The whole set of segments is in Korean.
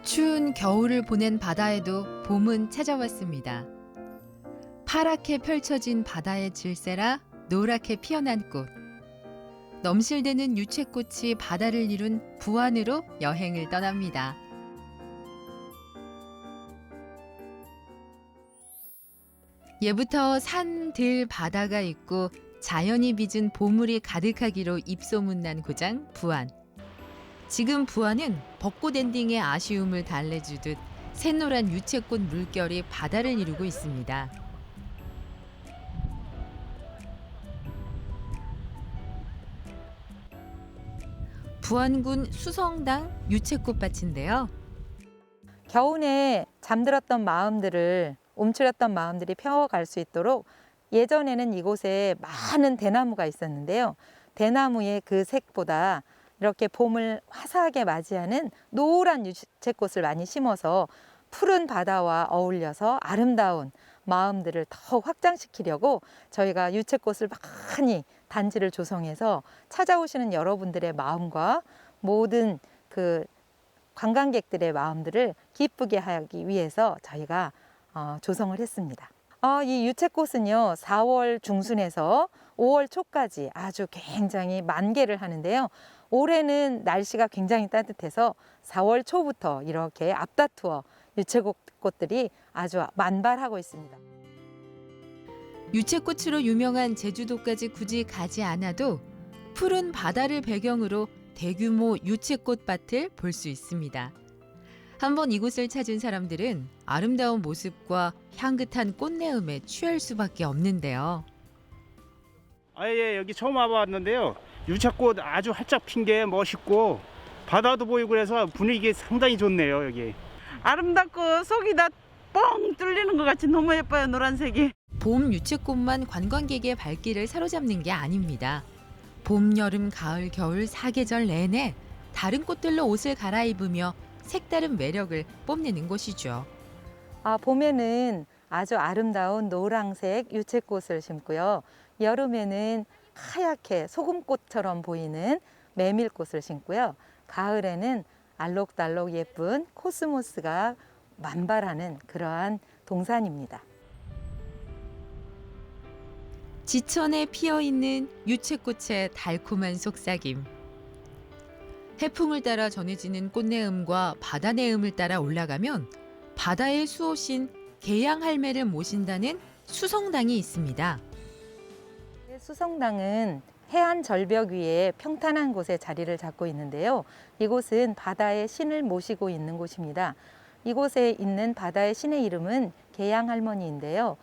추운 겨울을 보낸 바다에도 봄은 찾아왔습니다. 파랗게 펼쳐진 바다의 질세라 노랗게 피어난 꽃. 넘실대는 유채꽃이 바다를 이룬 부안으로 여행을 떠납니다. 예부터 산, 들, 바다가 있고 자연이 빚은 보물이 가득하기로 입소문난 고장 부안. 지금 부안은 벚꽃 엔딩의 아쉬움을 달래주듯 샛노란 유채꽃 물결이 바다를 이루고 있습니다. 부안군 수성당 유채꽃밭인데요. 겨우내 잠들었던 마음들을 움츠렸던 마음들이 펴갈 수 있도록 예전에는 이곳에 많은 대나무가 있었는데요. 대나무의 그 색보다 이렇게 봄을 화사하게 맞이하는 노란 유채꽃을 많이 심어서 푸른 바다와 어울려서 아름다운 마음들을 더 확장시키려고 저희가 유채꽃을 많이 단지를 조성해서 찾아오시는 여러분들의 마음과 모든 그 관광객들의 마음들을 기쁘게 하기 위해서 저희가 조성을 했습니다. 이 유채꽃은요, 4월 중순에서 5월 초까지 아주 굉장히 만개를 하는데요. 올해는 날씨가 굉장히 따뜻해서 4월 초부터 이렇게 앞다투어 유채꽃들이 아주 만발하고 있습니다. 유채꽃으로 유명한 제주도까지 굳이 가지 않아도 푸른 바다를 배경으로 대규모 유채꽃밭을 볼 수 있습니다. 한번 이곳을 찾은 사람들은 아름다운 모습과 향긋한 꽃내음에 취할 수밖에 없는데요. 예, 여기 처음 와봤는데요. 유채꽃 아주 활짝 핀 게 멋있고 바다도 보이고 그래서 분위기 상당히 좋네요, 여기. 아름답고 속이 다 뻥 뚫리는 것 같이 너무 예뻐요, 노란색이. 봄 유채꽃만 관광객의 발길을 사로잡는 게 아닙니다. 봄, 여름, 가을, 겨울 4계절 내내 다른 꽃들로 옷을 갈아입으며 색다른 매력을 뽐내는 곳이죠. 봄에는 아주 아름다운 노란색 유채꽃을 심고요. 여름에는 하얗게 소금꽃처럼 보이는 메밀꽃을 심고요. 가을에는 알록달록 예쁜 코스모스가 만발하는 그러한 동산입니다. 지천에 피어있는 유채꽃의 달콤한 속삭임. 해풍을 따라 전해지는 꽃내음과 바다 내음을 따라 올라가면 바다의 수호신 계양할매를 모신다는 수성당이 있습니다. 수성당은 해안 절벽 위에 평탄한 곳에 자리를 잡고 있는데요. 이곳은 바다의 신을 모시고 있는 곳입니다. 이곳에 있는 바다의 신의 이름은 계양할머니인데요.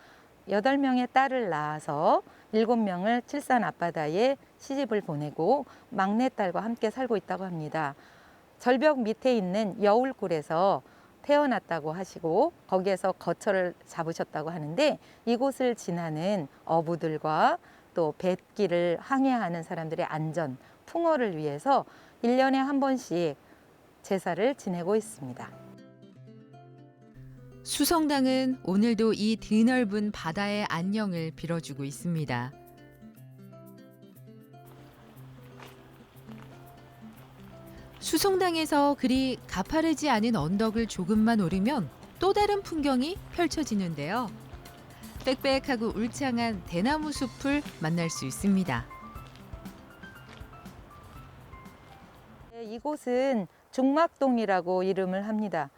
8명의 딸을 낳아서 7명을 칠산 앞바다에 시집을 보내고 막내딸과 함께 살고 있다고 합니다. 절벽 밑에 있는 여울굴에서 태어났다고 하시고 거기에서 거처를 잡으셨다고 하는데 이곳을 지나는 어부들과 또 뱃길을 항해하는 사람들의 안전, 풍어를 위해서 1년에 한 번씩 제사를 지내고 있습니다. 수성당은 오늘도 이 드넓은 바다의 안녕을 빌어주고 있습니다. 수성당에서 그리 가파르지 않은 언덕을 조금만 오르면 또 다른 풍경이 펼쳐지는데요. 빽빽하고 울창한 대나무 숲을 만날 수 있습니다. 이곳은 중막동이라고 이름을 합니다.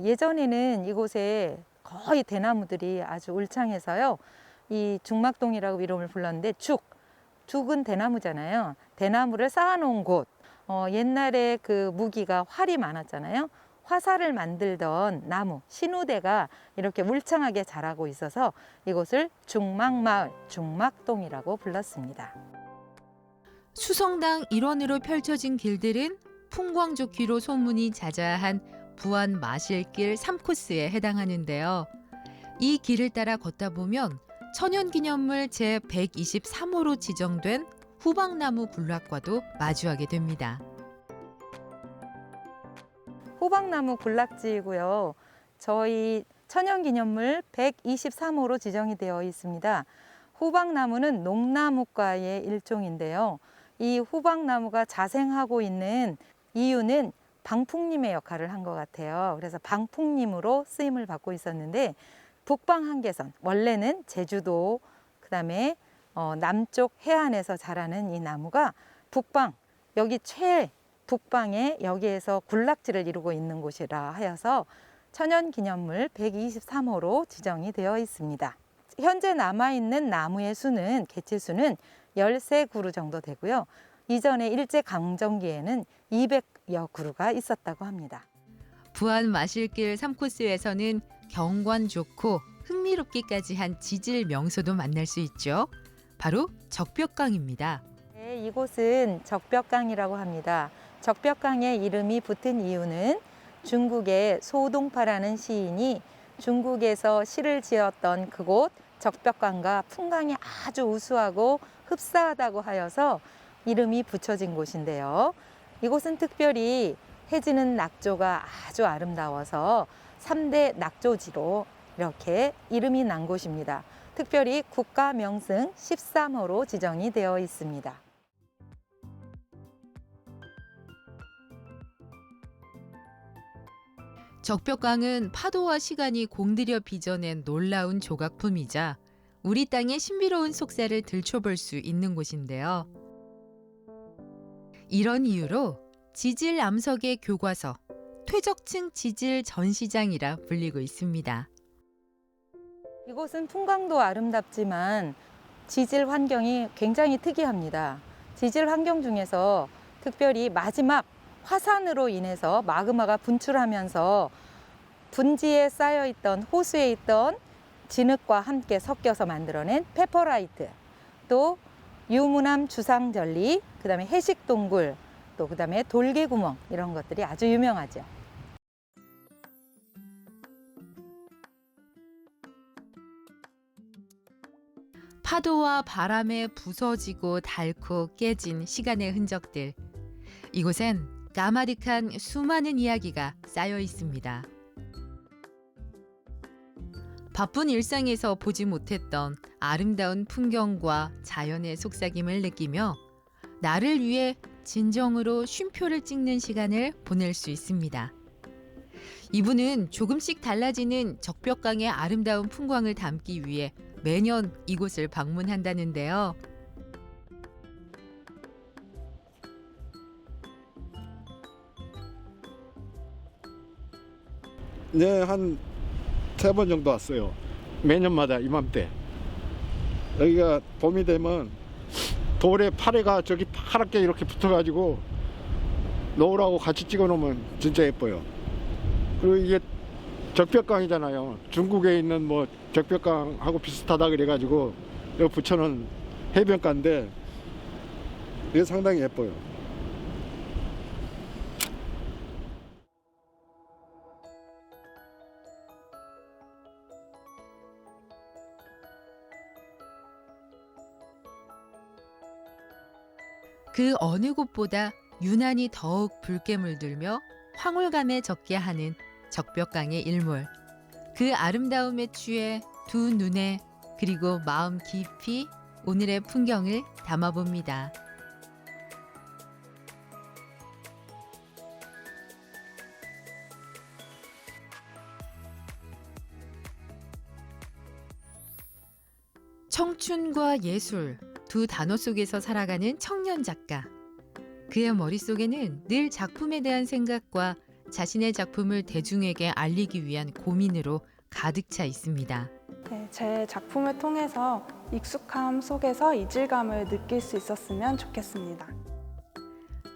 예전에는 이곳에 거의 대나무들이 아주 울창해서요. 이 중막동이라고 이름을 불렀는데 죽은 대나무잖아요. 대나무를 쌓아놓은 곳. 옛날에 그 무기가 활이 많았잖아요. 화살을 만들던 나무, 신우대가 이렇게 울창하게 자라고 있어서 이곳을 중막마을, 중막동이라고 불렀습니다. 수성당 일원으로 펼쳐진 길들은 풍광 좋기로 소문이 자자한 부안 마실길 3코스에 해당하는데요. 이 길을 따라 걷다 보면 천연기념물 제123호로 지정된 후박나무 군락과도 마주하게 됩니다. 호박나무 군락지이고요. 저희 천연기념물 123호로 지정이 되어 있습니다. 호박나무는 농나무과의 일종인데요. 이 호박나무가 자생하고 있는 이유는 방풍림의 역할을 한 것 같아요. 그래서 방풍림으로 쓰임을 받고 있었는데 북방 한계선, 원래는 제주도 그다음에 남쪽 해안에서 자라는 이 나무가 북방, 여기 북방에 여기에서 군락지를 이루고 있는 곳이라 하여서 천연기념물 123호로 지정이 되어 있습니다. 현재 남아있는 나무의 수는, 개체수는 13그루 정도 되고요. 이전에 일제강점기에는 200여 그루가 있었다고 합니다. 부안 마실길 3코스에서는 경관 좋고 흥미롭기까지 한 지질 명소도 만날 수 있죠. 바로 적벽강입니다. 네, 이곳은 적벽강이라고 합니다. 적벽강의 이름이 붙은 이유는 중국의 소동파라는 시인이 중국에서 시를 지었던 그곳 적벽강과 풍광이 아주 우수하고 흡사하다고 하여서 이름이 붙여진 곳인데요. 이곳은 특별히 해지는 낙조가 아주 아름다워서 3대 낙조지로 이렇게 이름이 난 곳입니다. 특별히 국가명승 13호로 지정이 되어 있습니다. 적벽강은 파도와 시간이 공들여 빚어낸 놀라운 조각품이자 우리 땅의 신비로운 속살을 들춰볼 수 있는 곳인데요. 이런 이유로 지질 암석의 교과서, 퇴적층 지질 전시장이라 불리고 있습니다. 이곳은 풍광도 아름답지만 지질 환경이 굉장히 특이합니다. 지질 환경 중에서 특별히 마지막 화산으로 인해서 마그마가 분출하면서 분지에 쌓여있던 호수에 있던 진흙과 함께 섞여서 만들어낸 페퍼라이트, 또 유무남 주상절리, 그다음에 해식동굴, 또 그다음에 돌개구멍, 이런 것들이 아주 유명하죠. 파도와 바람에 부서지고 닳고 깨진 시간의 흔적들. 이곳엔 까마득한 수많은 이야기가 쌓여 있습니다. 바쁜 일상에서 보지 못했던 아름다운 풍경과 자연의 속삭임을 느끼며 나를 위해 진정으로 쉼표를 찍는 시간을 보낼 수 있습니다. 이분은 조금씩 달라지는 적벽강의 아름다운 풍광을 담기 위해 매년 이곳을 방문한다는데요. 네, 한 3번 정도 왔어요. 매년마다 이맘때. 여기가 봄이 되면 돌에 파래가 저기 파랗게 이렇게 붙어가지고 노을하고 같이 찍어놓으면 진짜 예뻐요. 그리고 이게 적벽강이잖아요. 중국에 있는 뭐 적벽강하고 비슷하다 그래가지고 여기 붙여놓은 해변가인데 이게 상당히 예뻐요. 그 어느 곳보다 유난히 더욱 붉게 물들며 황홀감에 젖게 하는 적벽강의 일몰. 그 아름다움에 취해 두 눈에 그리고 마음 깊이 오늘의 풍경을 담아봅니다. 청춘과 예술 두 단어 속에서 살아가는 청년 작가. 그의 머릿속에는 늘 작품에 대한 생각과 자신의 작품을 대중에게 알리기 위한 고민으로 가득 차 있습니다. 네, 제 작품을 통해서 익숙함 속에서 이질감을 느낄 수 있었으면 좋겠습니다.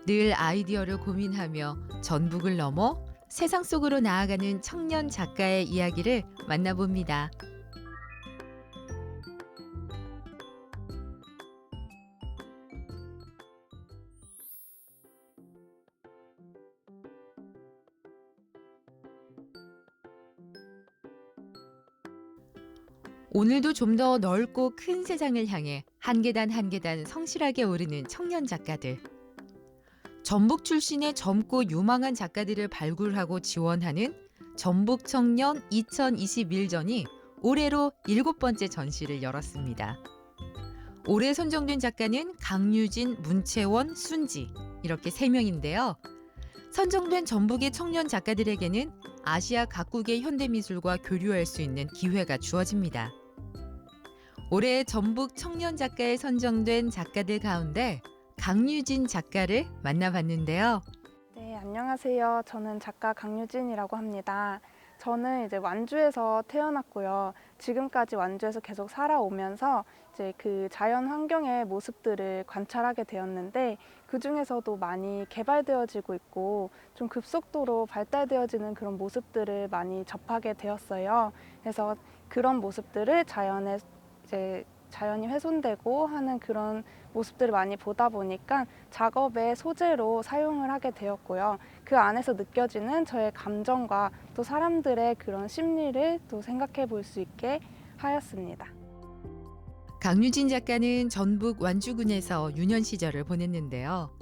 늘 아이디어를 고민하며 전북을 넘어 세상 속으로 나아가는 청년 작가의 이야기를 만나봅니다. 오늘도 좀 더 넓고 큰 세상을 향해 한 계단 한 계단 성실하게 오르는 청년 작가들. 전북 출신의 젊고 유망한 작가들을 발굴하고 지원하는 전북 청년 2021전이 올해로 7번째 전시를 열었습니다. 올해 선정된 작가는 강유진, 문채원, 순지 이렇게 3명인데요. 선정된 전북의 청년 작가들에게는 아시아 각국의 현대미술과 교류할 수 있는 기회가 주어집니다. 올해 전북 청년 작가에 선정된 작가들 가운데 강유진 작가를 만나봤는데요. 네, 안녕하세요. 저는 작가 강유진이라고 합니다. 저는 이제 완주에서 태어났고요. 지금까지 완주에서 계속 살아오면서 이제 그 자연 환경의 모습들을 관찰하게 되었는데 그 중에서도 많이 개발되어지고 있고 좀 급속도로 발달되어지는 그런 모습들을 많이 접하게 되었어요. 그래서 그런 모습들을 자연이 훼손되고 하는 그런 모습들을 많이 보다 보니까 작업의 소재로 사용을 하게 되었고요. 그 안에서 느껴지는 저의 감정과 또 사람들의 그런 심리를 또 생각해 볼 수 있게 하였습니다. 강유진 작가는 전북 완주군에서 유년 시절을 보냈는데요.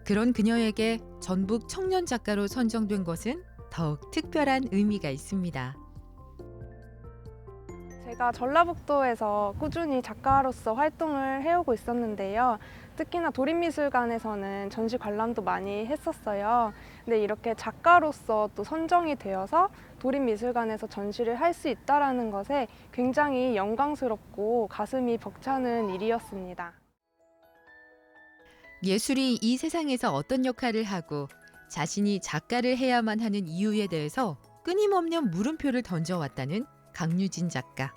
그런 그녀에게 전북 청년 작가로 선정된 것은 더욱 특별한 의미가 있습니다. 제가 전라북도에서 꾸준히 작가로서 활동을 해오고 있었는데요. 특히나 도립미술관에서는 전시 관람도 많이 했었어요. 근데 이렇게 작가로서 또 선정이 되어서 도립미술관에서 전시를 할 수 있다는 것에 굉장히 영광스럽고 가슴이 벅차는 일이었습니다. 예술이 이 세상에서 어떤 역할을 하고 자신이 작가를 해야만 하는 이유에 대해서 끊임없는 물음표를 던져왔다는 강유진 작가.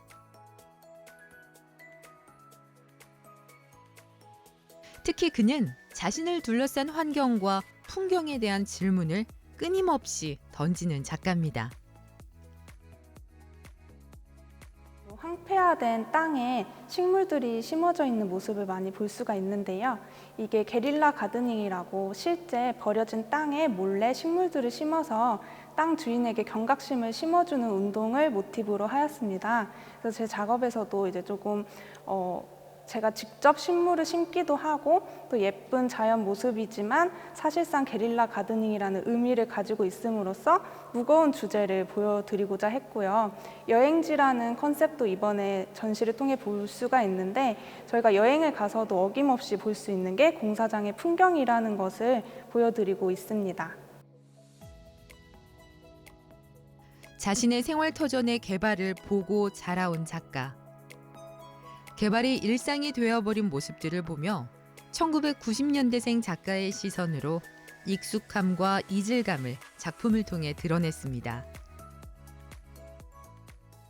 특히 그는 자신을 둘러싼 환경과 풍경에 대한 질문을 끊임없이 던지는 작가입니다. 황폐화된 땅에 식물들이 심어져 있는 모습을 많이 볼 수가 있는데요. 이게 게릴라 가드닝이라고 실제 버려진 땅에 몰래 식물들을 심어서 땅 주인에게 경각심을 심어주는 운동을 모티브로 하였습니다. 그래서 제 작업에서도 이제 조금 제가 직접 식물을 심기도 하고 또 예쁜 자연 모습이지만 사실상 게릴라 가드닝이라는 의미를 가지고 있음으로써 무거운 주제를 보여드리고자 했고요. 여행지라는 컨셉도 이번에 전시를 통해 볼 수가 있는데 저희가 여행을 가서도 어김없이 볼 수 있는 게 공사장의 풍경이라는 것을 보여드리고 있습니다. 자신의 생활터전의 개발을 보고 자라온 작가. 개발이 일상이 되어버린 모습들을 보며 1990년대생 작가의 시선으로 익숙함과 이질감을 작품을 통해 드러냈습니다.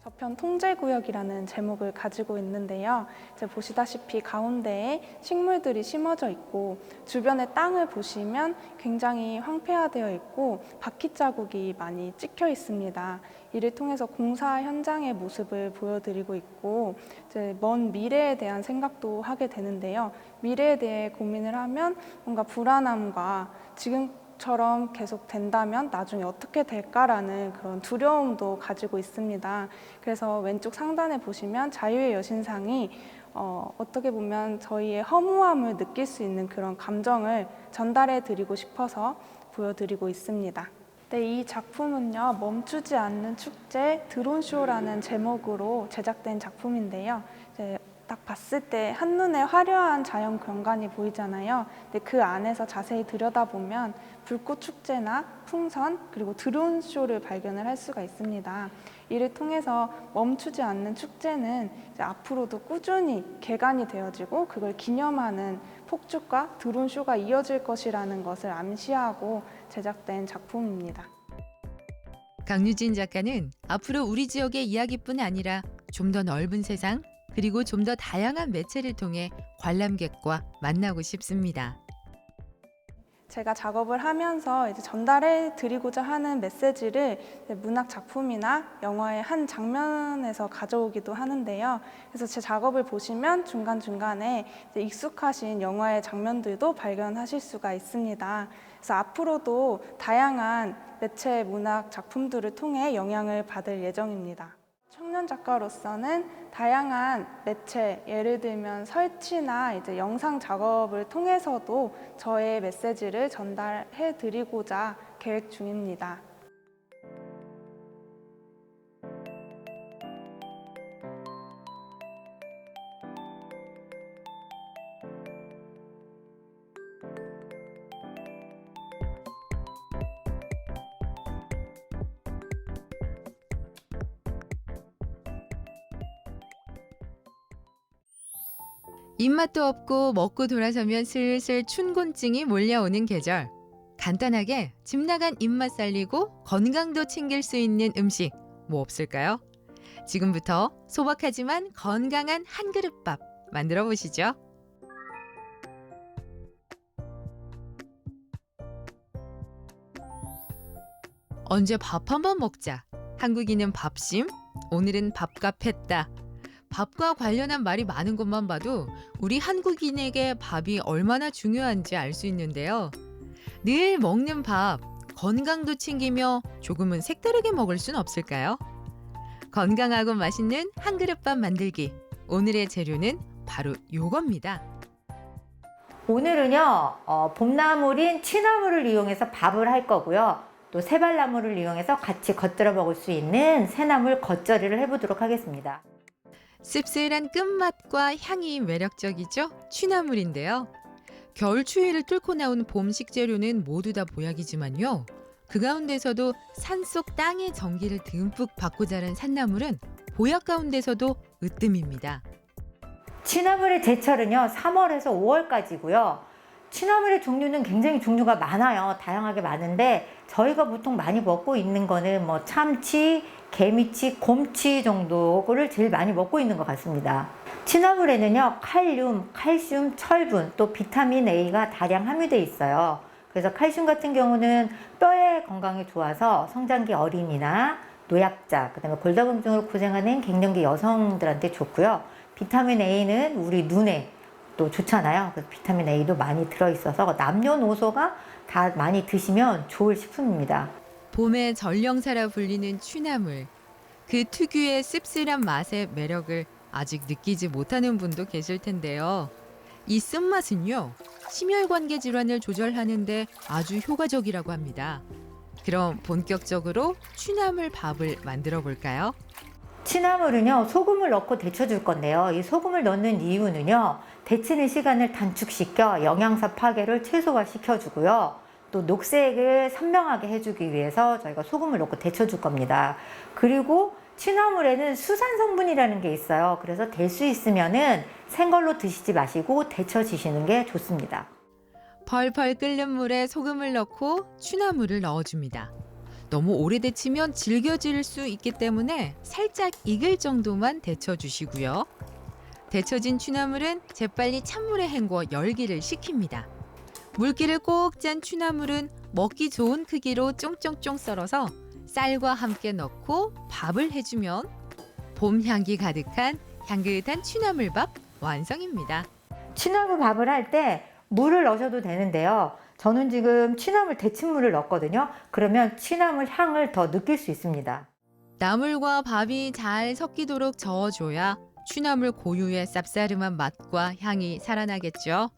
저편 통제구역이라는 제목을 가지고 있는데요. 이제 보시다시피 가운데에 식물들이 심어져 있고 주변의 땅을 보시면 굉장히 황폐화되어 있고 바퀴 자국이 많이 찍혀 있습니다. 이를 통해서 공사 현장의 모습을 보여드리고 있고 이제 먼 미래에 대한 생각도 하게 되는데요. 미래에 대해 고민을 하면 뭔가 불안함과 지금처럼 계속 된다면 나중에 어떻게 될까라는 그런 두려움도 가지고 있습니다. 그래서 왼쪽 상단에 보시면 자유의 여신상이 어떻게 보면 저희의 허무함을 느낄 수 있는 그런 감정을 전달해 드리고 싶어서 보여드리고 있습니다. 네, 이 작품은요, 멈추지 않는 축제 드론쇼라는 제목으로 제작된 작품인데요. 이제 딱 봤을 때 한눈에 화려한 자연 경관이 보이잖아요. 근데 그 안에서 자세히 들여다보면 불꽃 축제나 풍선 그리고 드론쇼를 발견을 할 수가 있습니다. 이를 통해서 멈추지 않는 축제는 이제 앞으로도 꾸준히 개관이 되어지고 그걸 기념하는 폭죽과 드론쇼가 이어질 것이라는 것을 암시하고 제작된 작품입니다. 강유진 작가는 앞으로 우리 지역의 이야기뿐 아니라 좀 더 넓은 세상 그리고 좀 더 다양한 매체를 통해 관람객과 만나고 싶습니다. 제가 작업을 하면서 이제 전달해 드리고자 하는 메시지를 문학 작품이나 영화의 한 장면에서 가져오기도 하는데요. 그래서 제 작업을 보시면 중간중간에 이제 익숙하신 영화의 장면들도 발견하실 수가 있습니다. 그래서 앞으로도 다양한 매체 문학 작품들을 통해 영향을 받을 예정입니다. 청년 작가로서는 다양한 매체, 예를 들면 설치나 이제 영상 작업을 통해서도 저의 메시지를 전달해 드리고자 계획 중입니다. 입맛도 없고 먹고 돌아서면 슬슬 춘곤증이 몰려오는 계절. 간단하게 집 나간 입맛 살리고 건강도 챙길 수 있는 음식 뭐 없을까요? 지금부터 소박하지만 건강한 한 그릇밥 만들어 보시죠. 언제 밥 한 번 먹자. 한국인은 밥심, 오늘은 밥값 했다. 밥과 관련한 말이 많은 것만 봐도 우리 한국인에게 밥이 얼마나 중요한지 알 수 있는데요. 늘 먹는 밥, 건강도 챙기며 조금은 색다르게 먹을 순 없을까요? 건강하고 맛있는 한 그릇밥 만들기. 오늘의 재료는 바로 요겁니다. 오늘은요, 봄나물인 취나물을 이용해서 밥을 할 거고요. 또 새발나물을 이용해서 같이 겉들여 먹을 수 있는 새나물 겉절이를 해보도록 하겠습니다. 씁쓸한 끝맛과 향이 매력적이죠? 취나물인데요. 겨울 추위를 뚫고 나온 봄 식재료는 모두 다 보약이지만요. 그 가운데서도 산속 땅의 정기를 듬뿍 받고 자란 산나물은 보약 가운데서도 으뜸입니다. 취나물의 제철은요, 3월에서 5월까지고요. 취나물의 종류는 굉장히 종류가 많아요. 다양하게 많은데 저희가 보통 많이 먹고 있는 거는 뭐 참치, 개미치, 곰치 정도를 제일 많이 먹고 있는 것 같습니다. 취나물에는요, 칼륨, 칼슘, 철분, 또 비타민 A가 다량 함유되어 있어요. 그래서 칼슘 같은 경우는 뼈의 건강에 좋아서 성장기 어린이나 노약자, 그다음에 골다공증으로 고생하는 갱년기 여성들한테 좋고요. 비타민 A는 우리 눈에 또 좋잖아요. 그래서 비타민 A도 많이 들어있어서 남녀노소가 다 많이 드시면 좋을 식품입니다. 봄의 전령사라 불리는 취나물. 그 특유의 씁쓸한 맛의 매력을 아직 느끼지 못하는 분도 계실 텐데요. 이 쓴맛은요, 심혈관계 질환을 조절하는 데 아주 효과적이라고 합니다. 그럼 본격적으로 취나물 밥을 만들어 볼까요? 취나물은요, 소금을 넣고 데쳐줄 건데요. 이 소금을 넣는 이유는요, 데치는 시간을 단축시켜 영양사 파괴를 최소화시켜주고요. 또 녹색을 선명하게 해주기 위해서 저희가 소금을 넣고 데쳐줄 겁니다. 그리고 취나물에는 수산 성분이라는 게 있어요. 그래서 될 수 있으면은 생걸로 드시지 마시고 데쳐 드시는 게 좋습니다. 펄펄 끓는 물에 소금을 넣고 취나물을 넣어줍니다. 너무 오래 데치면 질겨질 수 있기 때문에 살짝 익을 정도만 데쳐주시고요. 데쳐진 취나물은 재빨리 찬물에 헹궈 열기를 식힙니다. 물기를 꼭 짠 취나물은 먹기 좋은 크기로 쫑쫑쫑 썰어서 쌀과 함께 넣고 밥을 해주면 봄 향기 가득한 향긋한 취나물밥 완성입니다. 취나물 밥을 할 때 물을 넣으셔도 되는데요. 저는 지금 취나물 데친 물을 넣었거든요. 그러면 취나물 향을 더 느낄 수 있습니다. 나물과 밥이 잘 섞이도록 저어줘야 취나물 고유의 쌉싸름한 맛과 향이 살아나겠죠.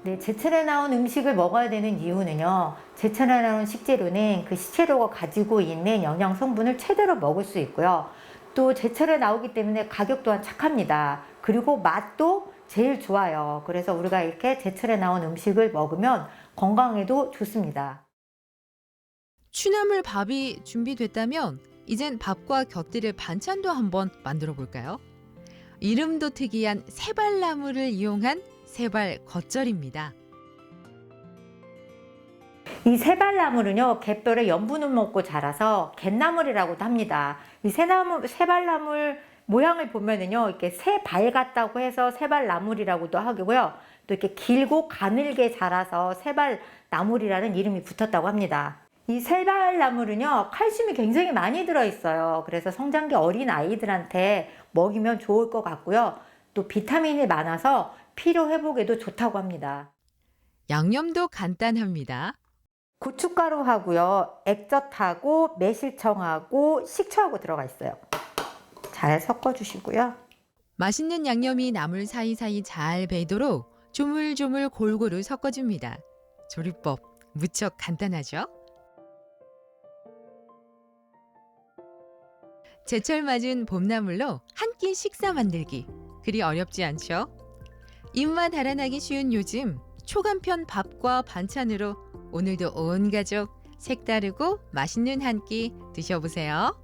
네, 제철에 나온 음식을 먹어야 되는 이유는요. 제철에 나온 식재료는 그 식재료가 가지고 있는 영양 성분을 최대로 먹을 수 있고요. 또 제철에 나오기 때문에 가격 또한 착합니다. 그리고 맛도 제일 좋아요. 그래서 우리가 이렇게 제철에 나온 음식을 먹으면 건강에도 좋습니다. 취나물 밥이 준비됐다면 이젠 밥과 곁들일 반찬도 한번 만들어 볼까요? 이름도 특이한 새발나물을 이용한 새발 겉절입니다. 이 새발나물은요, 갯벌에 염분을 먹고 자라서 갯나물이라고도 합니다. 이 새발나물 모양을 보면은요, 이렇게 새발 같다고 해서 새발나물이라고도 하고요. 또 이렇게 길고 가늘게 자라서 새발나물이라는 이름이 붙었다고 합니다. 이 새발나물은요, 칼슘이 굉장히 많이 들어있어요. 그래서 성장기 어린 아이들한테 먹이면 좋을 것 같고요. 또 비타민이 많아서 피로 회복에도 좋다고 합니다. 양념도 간단합니다. 고춧가루하고요, 액젓하고 매실청하고 식초하고 들어가 있어요. 잘 섞어주시고요. 맛있는 양념이 나물 사이사이 잘 배이도록 조물조물 골고루 섞어줍니다. 조리법 무척 간단하죠? 제철 맞은 봄나물로 한 끼 식사 만들기. 그리 어렵지 않죠? 입맛 달아나기 쉬운 요즘 초간편 밥과 반찬으로 오늘도 온 가족 색다르고 맛있는 한 끼 드셔보세요.